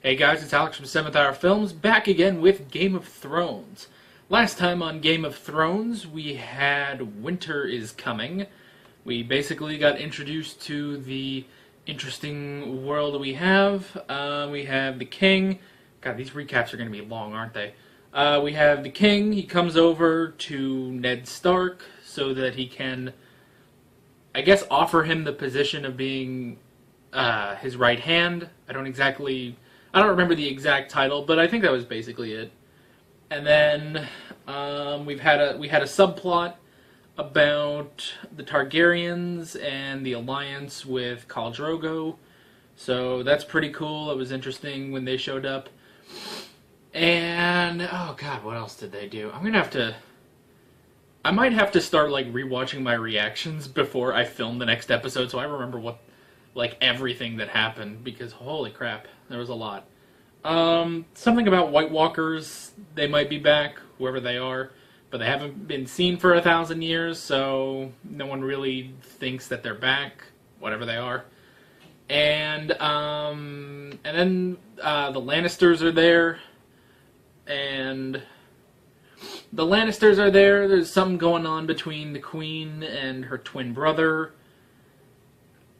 Hey guys, it's Alex from 7th Hour Films, back again with Game of Thrones. Last time on Game of Thrones, we had Winter is Coming. We basically got introduced to the interesting world we have. We have the king. God, these recaps are going to be long, aren't they? We have the king. He comes over to Ned Stark so that he can, I guess, offer him the position of being his right hand. I don't remember the exact title, but I think that was basically it. And then we had a subplot about the Targaryens and the alliance with Khal Drogo. So that's pretty cool. It was interesting when they showed up. And oh god, what else did they do? I might have to start like rewatching my reactions before I film the next episode so I remember what everything that happened, because holy crap, there was a lot. Something about White Walkers, they might be back, whoever they are, but they haven't been seen for 1,000 years, so no one really thinks that they're back, whatever they are. And then the Lannisters are there, There's something going on between the Queen and her twin brother.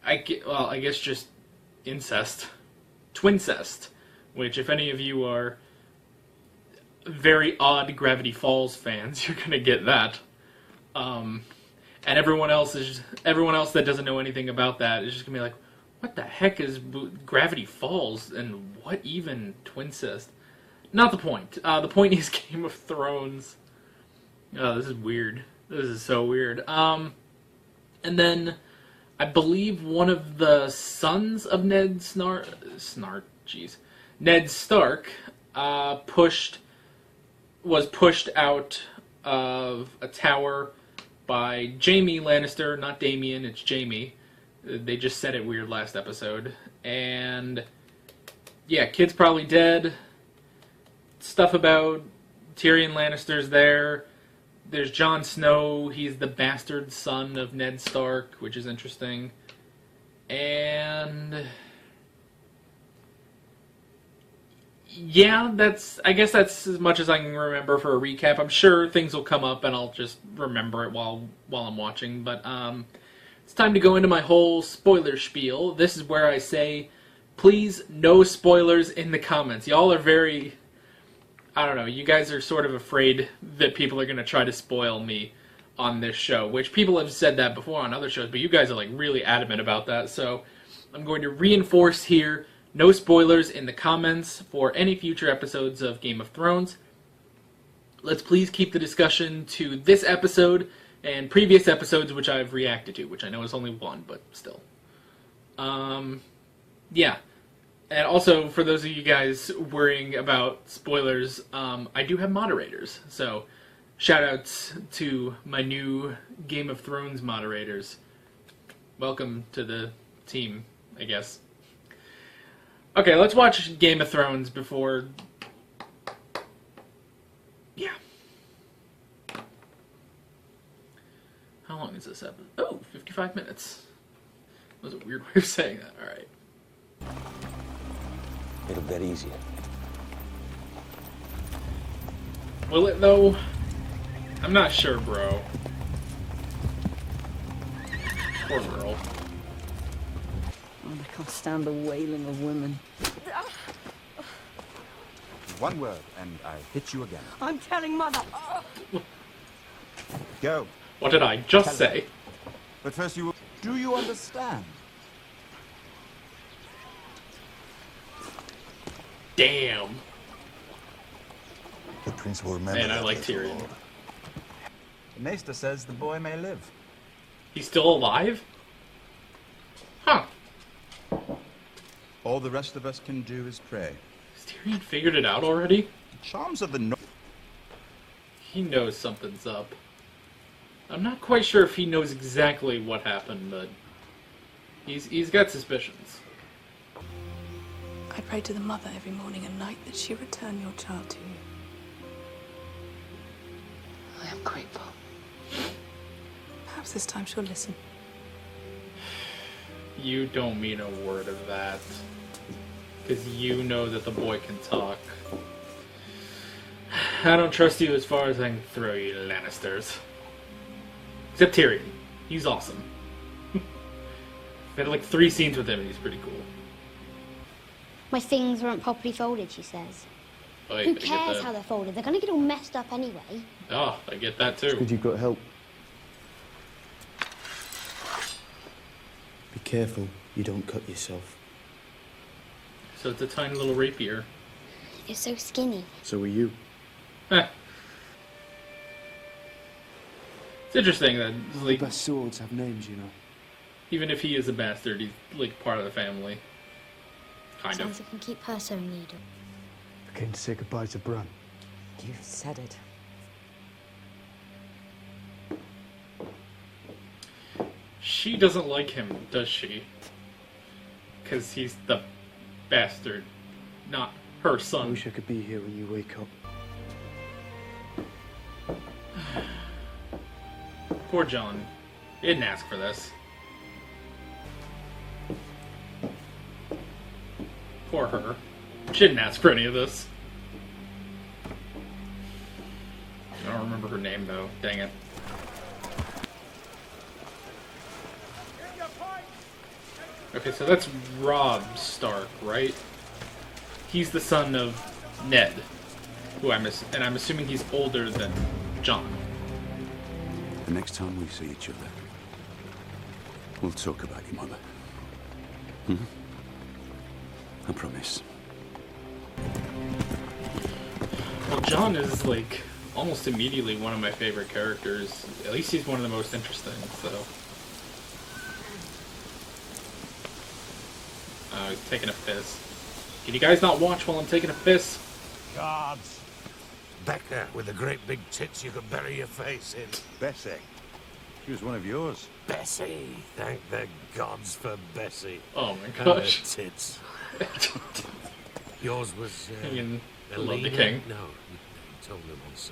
I guess just incest. Twincest. Which, if any of you are very odd Gravity Falls fans, you're gonna get that. And everyone else that doesn't know anything about that is just gonna be like, what the heck is Gravity Falls, and what even Twincest? Not the point. The point is Game of Thrones. Oh, this is weird. This is so weird. And then I believe one of the sons of Ned Stark was pushed out of a tower by Jaime Lannister, not Damien, it's Jaime. They just said it weird last episode. And yeah, kid's probably dead. Stuff about Tyrion Lannister's there. There's Jon Snow, he's the bastard son of Ned Stark, which is interesting. And yeah, I guess that's as much as I can remember for a recap. I'm sure things will come up and I'll just remember it while I'm watching. But it's time to go into my whole spoiler spiel. This is where I say, please, no spoilers in the comments. Y'all are very, I don't know, you guys are sort of afraid that people are going to try to spoil me on this show, which people have said that before on other shows, but you guys are like really adamant about that, so I'm going to reinforce here, no spoilers in the comments for any future episodes of Game of Thrones. Let's please keep the discussion to this episode and previous episodes which I've reacted to, which I know is only one, but still. Yeah. And also, for those of you guys worrying about spoilers, I do have moderators. So, shoutouts to my new Game of Thrones moderators. Welcome to the team, I guess. Okay, let's watch Game of Thrones before... Yeah. How long is this episode? Oh, 55 minutes. That was a weird way of saying that. Alright. It'll get easier. Will it, though? I'm not sure, bro. Poor girl. Oh, I can't stand the wailing of women. One word, and I hit you again. I'm telling Mother. Go. What did I just say? But first do you understand? Damn. The prince will remember. Man, I like Tyrion. The Maester says the boy may live. He's still alive? Huh. All the rest of us can do is pray. Has Tyrion figured it out already? The charms of the North. He knows something's up. I'm not quite sure if he knows exactly what happened, but he's got suspicions. I pray to the Mother every morning and night that she return your child to you. I am grateful. Perhaps this time she'll listen. You don't mean a word of that. Because you know that the boy can talk. I don't trust you as far as I can throw you, Lannisters. Except Tyrion. He's awesome. We had like 3 scenes with him and he's pretty cool. My things weren't properly folded, she says. Oh, yeah, Who I get cares that. how they're folded? They're gonna get all messed up anyway. Oh, I get that too. Good you've got help. Be careful you don't cut yourself. So it's a tiny little rapier. You're so skinny. So are you. Eh. It's interesting that, like, Best swords have names, you know. even if he is a bastard, he's like part of the family. Kind Sounds of. like I can keep her sewing needle. I came to say goodbye to Bran. You said it. She doesn't like him, does she? Because he's the bastard, not her I son. wish I could be here when you wake up. Poor John. He didn't ask for this. Poor her. She didn't ask for any of this. I don't remember her name though. Dang it. Okay, so that's Robb Stark, right? He's the son of Ned, who and I'm assuming he's older than John. The next time we see each other, we'll talk about your mother. I promise. Well, John is like almost immediately one of my favorite characters. At least he's one of the most interesting, so. He's taking a piss. Can you guys not watch while I'm taking a piss? Guards. Becca with the great big tits you could bury your face in. Bessie. She was one of yours. Bessie. Thank the gods for Bessie. Oh my And her gosh. tits. Yours was. I mean, I love the Elena? king. No, you told me once.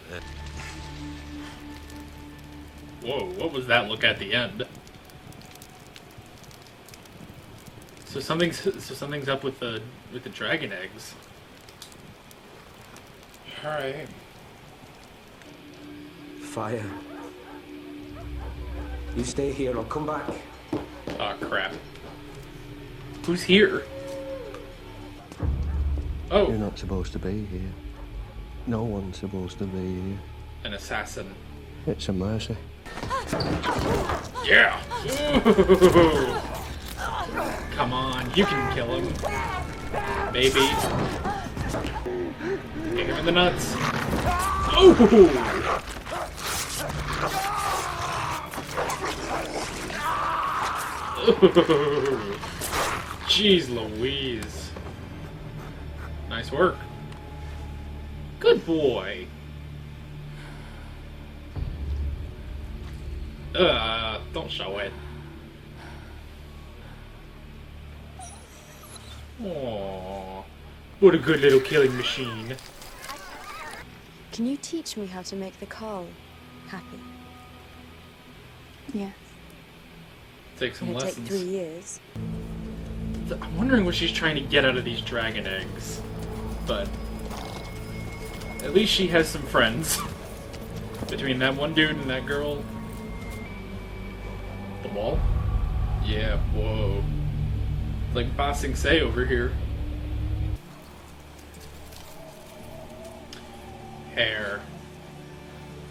Whoa, what was that look at the end? So something's up with the dragon eggs. All right. Fire. You stay here, I'll come back. Oh crap. Who's here? Oh, You're not supposed to be here. No one's supposed to be here. an assassin. It's a mercy. Yeah. Ooh. Come on, you can kill him, baby. Kick him in the nuts. Oh! Jeez Louise. Nice work. Good boy. Don't show it. Aww. What a good little killing machine. Can you teach me how to make the Carl happy? Yes. Take some It'll take lessons. 3 years. I'm wondering what she's trying to get out of these dragon eggs. But at least she has some friends. Between that one dude and that girl. The wall? Yeah, whoa. Like Ba Sing Se over here. Hair.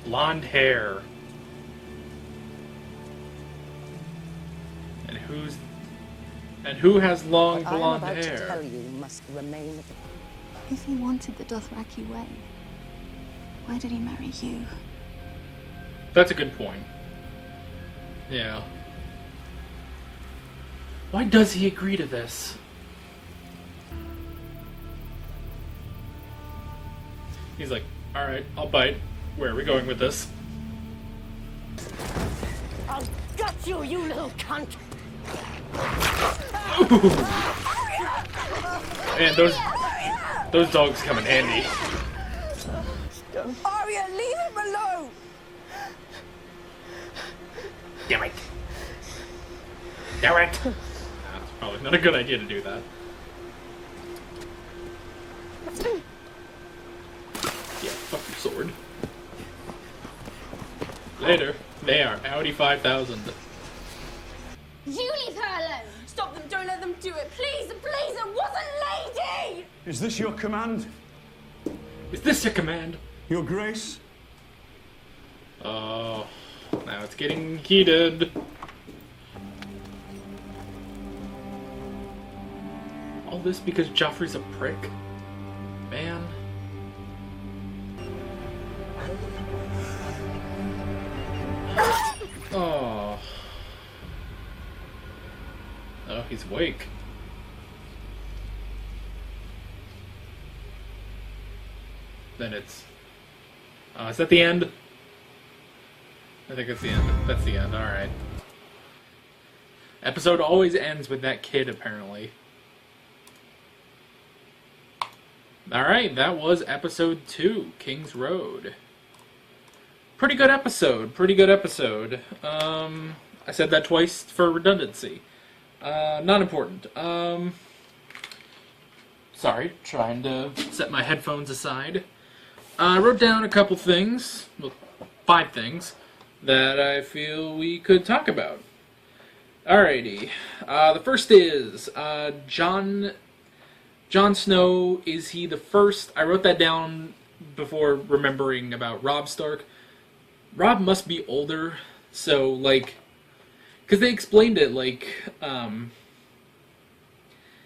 Blonde hair. And who has long What blonde I am about to hair? tell you must remain. If he wanted the Dothraki way, why did he marry you? That's a good point. Yeah. Why does he agree to this? He's like, alright, I'll bite. Where are we going with this? I'll gut you, you little cunt! Man, those dogs come in handy. Arya, leave him alone! Damn it. Damn it. That's probably not a good idea to do that. Later. They are Audi 5000. You leave her alone! Stop them, don't let them do it. Please, please, it was a lady! Is this your command? Is this your command? Your grace? Oh, now it's getting heated. All this because Joffrey's a prick? Man. Oh. Oh, he's awake. Then it's... is that the end? I think it's the end. That's the end, alright. Episode always ends with that kid, apparently. Alright, that was episode 2, Kingsroad. Pretty good episode, pretty good episode. I said that twice for redundancy. Not important. Sorry, trying to set my headphones aside. I wrote down a couple things, well, 5 things, that I feel we could talk about. Alrighty. The first is, Jon Snow, is he the first? I wrote that down before remembering about Robb Stark. Robb must be older, so, like, because they explained it, like,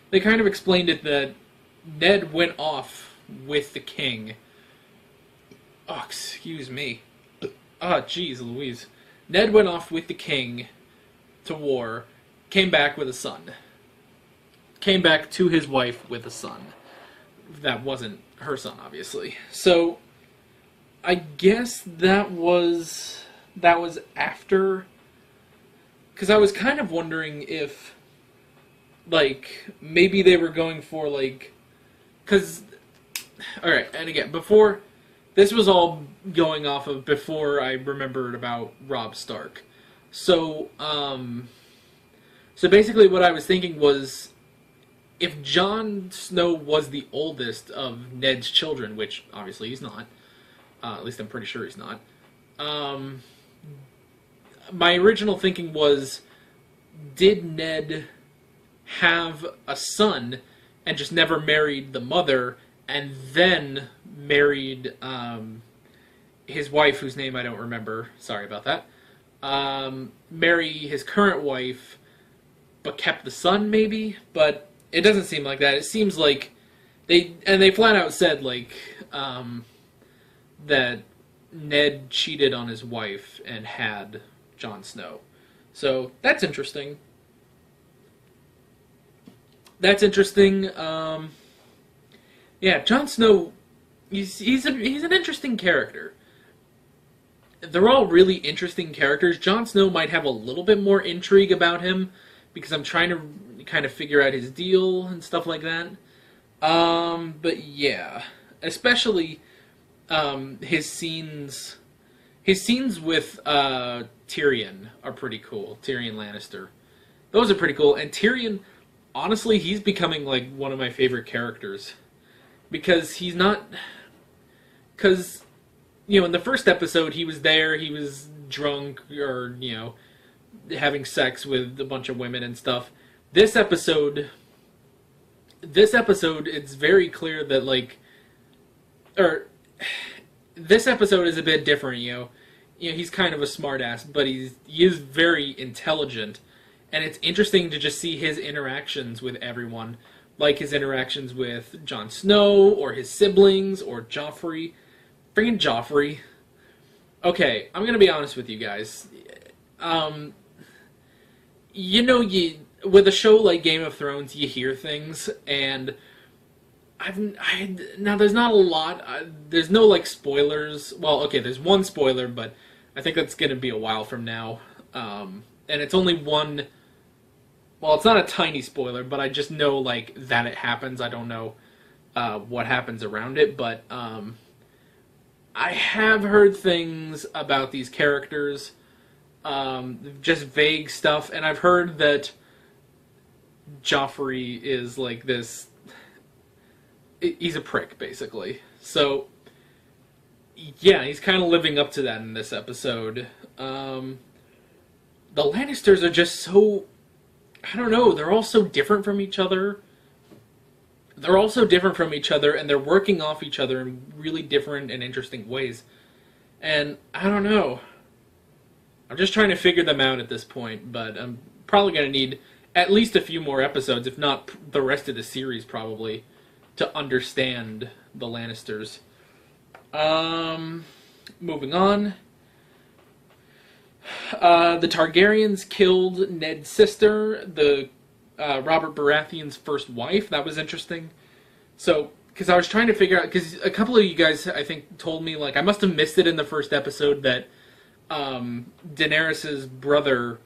they kind of explained it that Ned went off with the king. Oh, excuse me. Oh, jeez Louise. Ned went off with the king to war, came back with a son. Came back to his wife with a son. That wasn't her son, obviously. So, I guess that was after... Because I was kind of wondering if, like, maybe they were going for, like... Because... Alright, and again, before... This was all going off of before I remembered about Robb Stark. So, so basically what I was thinking was, if Jon Snow was the oldest of Ned's children, which obviously he's not, at least I'm pretty sure he's not, my original thinking was, did Ned have a son and just never married the mother, and then married his wife, whose name I don't remember, sorry about that, marry his current wife, but kept the son, maybe? But it doesn't seem like that. It seems like they flat out said, like, that Ned cheated on his wife and had Jon Snow. So, that's interesting. That's interesting. Yeah, Jon Snow, he's an interesting character. They're all really interesting characters. Jon Snow might have a little bit more intrigue about him, because I'm trying to kind of figure out his deal and stuff like that. But yeah, especially his scenes with Tyrion are pretty cool. Tyrion Lannister, those are pretty cool. And Tyrion, honestly, he's becoming like one of my favorite characters, because he's not, because, you know, in the first episode he was there, he was drunk, or, you know, having sex with a bunch of women and stuff. This episode, it's very clear that, like, this episode is a bit different, you know, he's kind of a smartass, but he is very intelligent, and it's interesting to just see his interactions with everyone, like his interactions with Jon Snow, or his siblings, or Joffrey. Friggin' Joffrey. Okay, I'm gonna be honest with you guys. You know, with a show like Game of Thrones, you hear things, and now there's not a lot, there's no, like, spoilers. Well, okay, there's one spoiler, but I think that's gonna be a while from now. And it's only one, well, it's not a tiny spoiler, but I just know, like, that it happens. I don't know what happens around it, but I have heard things about these characters, just vague stuff, and I've heard that Joffrey is like this, he's a prick, basically. So, yeah, he's kind of living up to that in this episode. The Lannisters are just so... I don't know, they're all so different from each other. They're all so different from each other, and they're working off each other in really different and interesting ways. And, I don't know. I'm just trying to figure them out at this point, but I'm probably going to need at least a few more episodes, if not the rest of the series, probably, to understand the Lannisters. Moving on. The Targaryens killed Ned's sister, the Robert Baratheon's first wife. That was interesting. So, because I was trying to figure out, because a couple of you guys, I think, told me, like, I must have missed it in the first episode that Daenerys' brother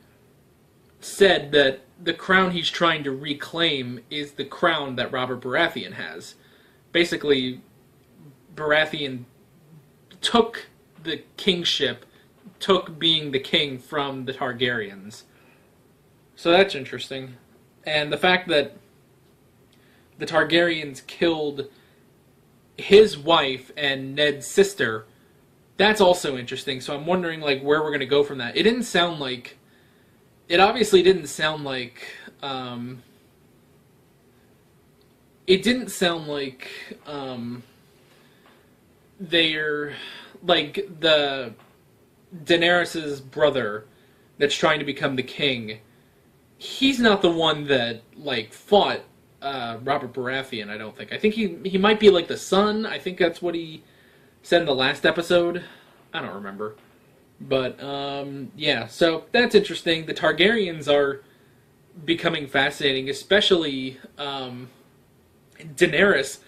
said that the crown he's trying to reclaim is the crown that Robert Baratheon has. Basically, Baratheon took the kingship, took being the king from the Targaryens. So that's interesting. And the fact that the Targaryens killed his wife and Ned's sister, that's also interesting. So I'm wondering, like, where we're going to go from that. It didn't sound like... It obviously didn't sound like... it didn't sound like... they're... Like, the... Daenerys' brother that's trying to become the king, he's not the one that, like, fought Robert Baratheon, I don't think. I think he might be, like, the son. I think that's what he said in the last episode. I don't remember. But, yeah, so that's interesting. The Targaryens are becoming fascinating, especially Daenerys.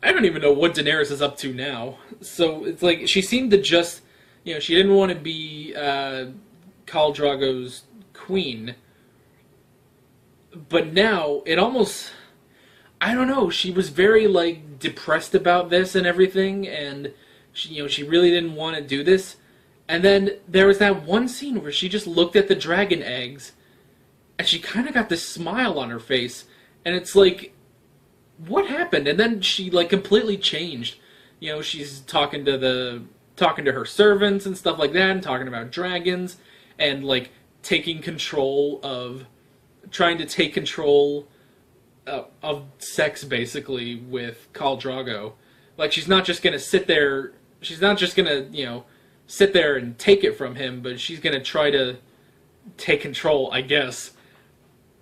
I don't even know what Daenerys is up to now. So, it's like, she seemed to just... You know, she didn't want to be Khal Drogo's queen. But now, it almost... I don't know, she was very, like, depressed about this and everything, and, she really didn't want to do this. And then there was that one scene where she just looked at the dragon eggs, and she kind of got this smile on her face, and it's like, what happened? And then she, like, completely changed. She's talking to her servants and stuff like that, and talking about dragons, and, like, trying to take control of sex, basically, with Khal Drogo. Like, she's not just gonna sit there and take it from him, but she's gonna try to take control, I guess.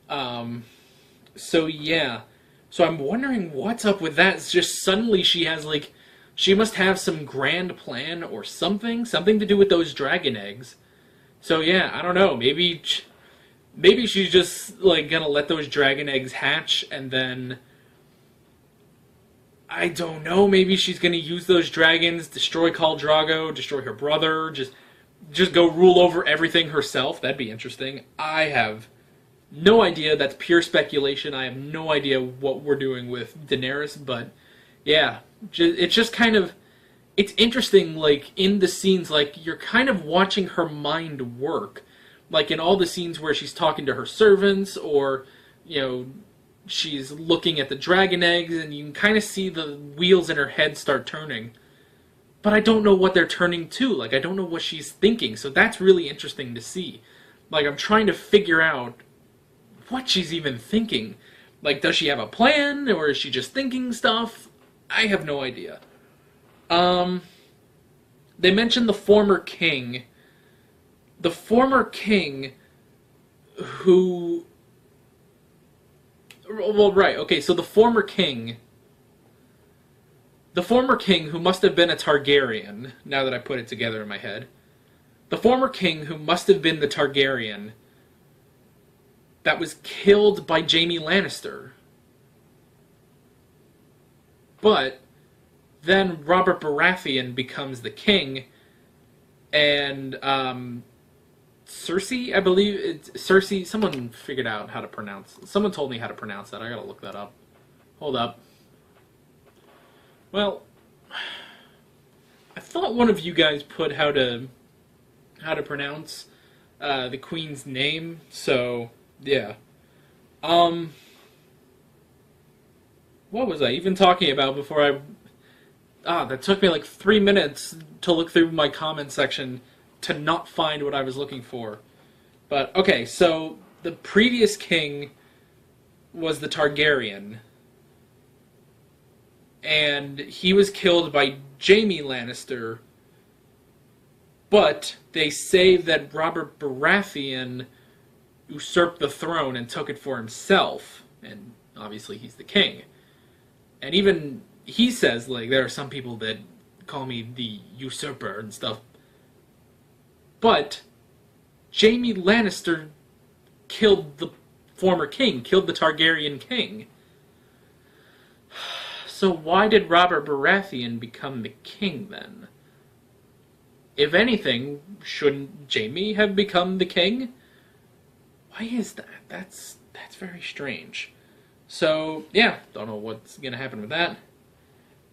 So yeah. So I'm wondering what's up with that. It's just suddenly she has, like, she must have some grand plan or something to do with those dragon eggs. So yeah, I don't know. Maybe she's just, like, gonna let those dragon eggs hatch, and then I don't know. Maybe she's gonna use those dragons, destroy Khal Drogo, destroy her brother, just go rule over everything herself. That'd be interesting. I have no idea. That's pure speculation. I have no idea what we're doing with Daenerys, but yeah. It's just kind of... It's interesting, like, in the scenes, like, you're kind of watching her mind work. Like, in all the scenes where she's talking to her servants, or, she's looking at the dragon eggs, and you can kind of see the wheels in her head start turning. But I don't know what they're turning to. Like, I don't know what she's thinking, so that's really interesting to see. Like, I'm trying to figure out what she's even thinking. Like, does she have a plan, or is she just thinking stuff? I have no idea. They mentioned the former king. The former king who... Well, right, okay, so the former king who must have been a Targaryen, now that I put it together in my head. The former king who must have been the Targaryen that was killed by Jaime Lannister. But then Robert Baratheon becomes the king, and Cersei, I believe it's Cersei. Someone figured out how to pronounce. Someone told me how to pronounce that. I gotta look that up. Hold up. Well, I thought one of you guys put how to pronounce the queen's name. So yeah. What was I even talking about before I... that took me like 3 minutes to look through my comment section to not find what I was looking for. But, okay, so the previous king was the Targaryen. And he was killed by Jaime Lannister. But they say that Robert Baratheon usurped the throne and took it for himself. And obviously he's the king. And even he says, like, there are some people that call me the usurper and stuff. But Jaime Lannister killed the former king, killed the Targaryen king. So why did Robert Baratheon become the king then? If anything, shouldn't Jaime have become the king? Why is that? That's very strange. So, yeah, don't know what's going to happen with that.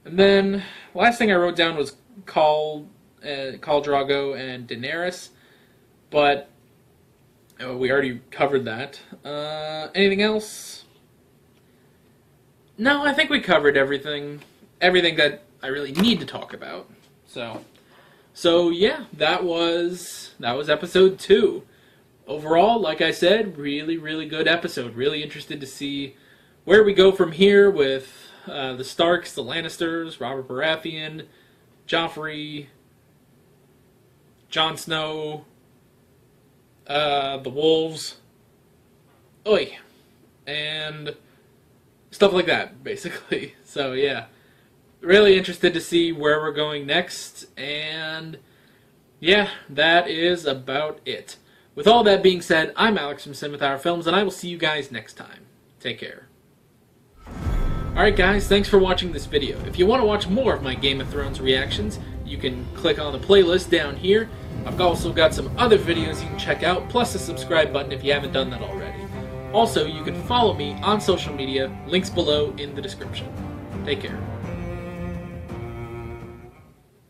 And then, last thing I wrote down was Khal Drogo and Daenerys. But, we already covered that. Anything else? No, I think we covered everything. Everything that I really need to talk about. So yeah, that was episode 2. Overall, like I said, really, really good episode. Really interested to see where we go from here with the Starks, the Lannisters, Robert Baratheon, Joffrey, Jon Snow, the Wolves, and stuff like that, basically. So yeah, really interested to see where we're going next, and yeah, that is about it. With all that being said, I'm Alex from Cinema Films, and I will see you guys next time. Take care. Alright guys, thanks for watching this video. If you want to watch more of my Game of Thrones reactions, you can click on the playlist down here. I've also got some other videos you can check out, plus a subscribe button if you haven't done that already. Also, you can follow me on social media, links below in the description. Take care.